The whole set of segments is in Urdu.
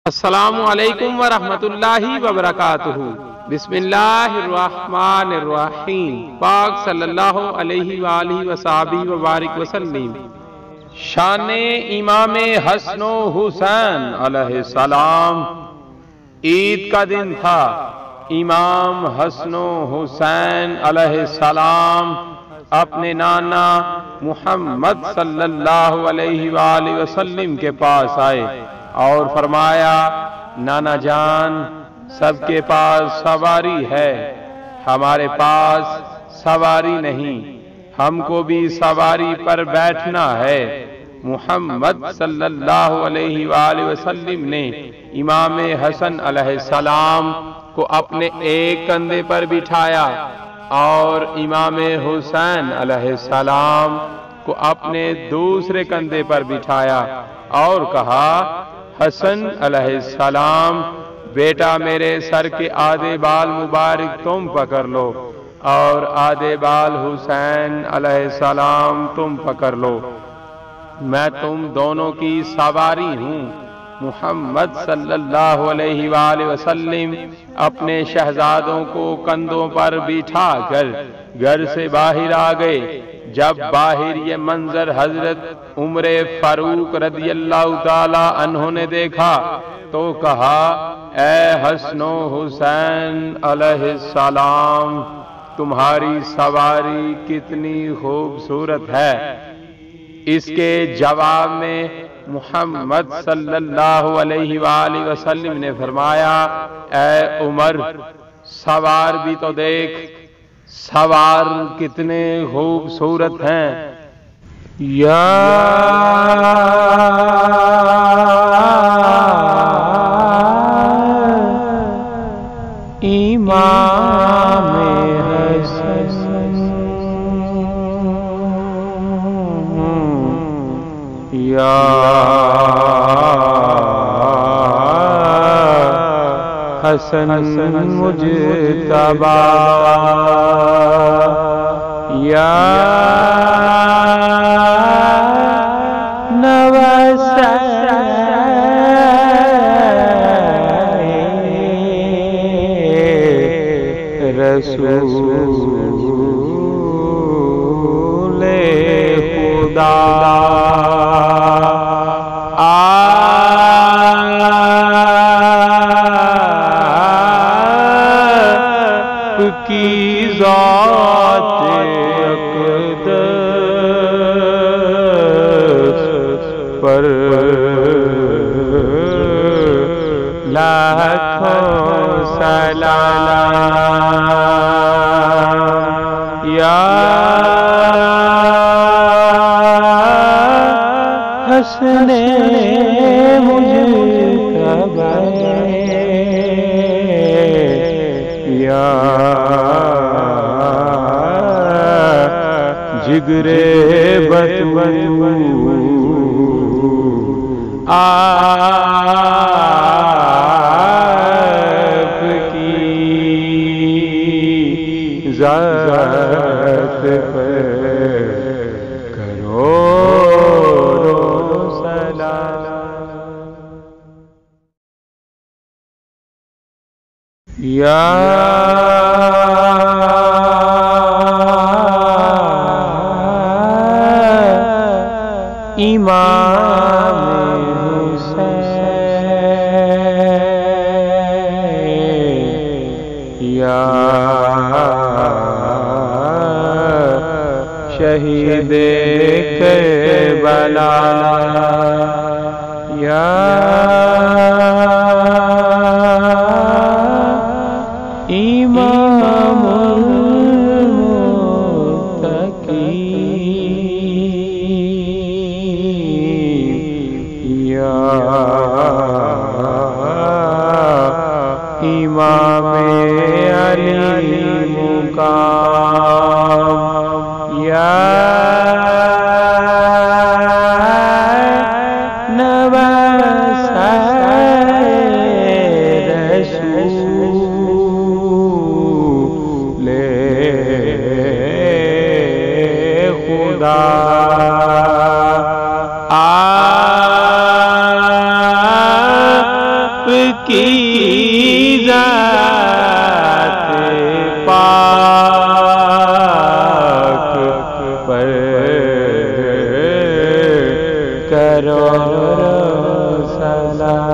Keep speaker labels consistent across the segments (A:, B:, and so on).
A: السلام علیکم ورحمۃ اللہ وبرکاتہ۔ بسم اللہ الرحمن الرحیم۔ پاک صلی اللہ علیہ وآلہ وصحبہ وبارک وسلم۔ شان امام حسن و حسین علیہ السلام۔ عید کا دن تھا۔ امام حسن و حسین علیہ السلام اپنے نانا محمد صلی اللہ علیہ وآلہ وسلم کے پاس آئے اور فرمایا، نانا جان، سب کے پاس سواری ہے، ہمارے پاس سواری نہیں، ہم کو بھی سواری پر بیٹھنا ہے۔ محمد صلی اللہ علیہ وآلہ وسلم نے امام حسن علیہ السلام کو اپنے ایک کندھے پر بٹھایا اور امام حسین علیہ السلام کو اپنے دوسرے کندھے پر بٹھایا اور کہا، حسن علیہ السلام، بیٹا میرے سر کے آدھے بال مبارک تم پکڑ لو اور آدھے بال حسین علیہ السلام تم پکڑ لو، میں تم دونوں کی سواری ہوں۔ محمد صلی اللہ علیہ وآلہ وسلم اپنے شہزادوں کو کندھوں پر بٹھا کر گھر سے باہر آ گئے۔ جب باہر یہ منظر حضرت عمر فاروق رضی اللہ تعالی عنہ نے دیکھا تو کہا، اے حسن و حسین علیہ السلام، تمہاری سواری کتنی خوبصورت ہے۔ اس کے جواب میں محمد صلی اللہ علیہ وآلہ وسلم نے فرمایا، اے عمر، سوار بھی تو دیکھ، سوار کتنے خوبصورت ہیں۔ یا امام حسن، یا حسن مجتبی، یا نواسہ رسول خدا، کی ذات اقدس پر لاکھوں سلام، یا حسن مجتبی، یا جگرے بطور آپ کی ذات پر کروڑوں سلام، یا امام حسین، یا شہید کربلا، یا امام المتقین، یا امام علی مقام، یا نواسہ رسول خدا، کی ذات پاک پر کرو سلام،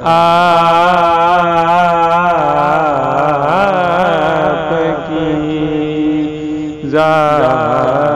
A: آپ کی ذات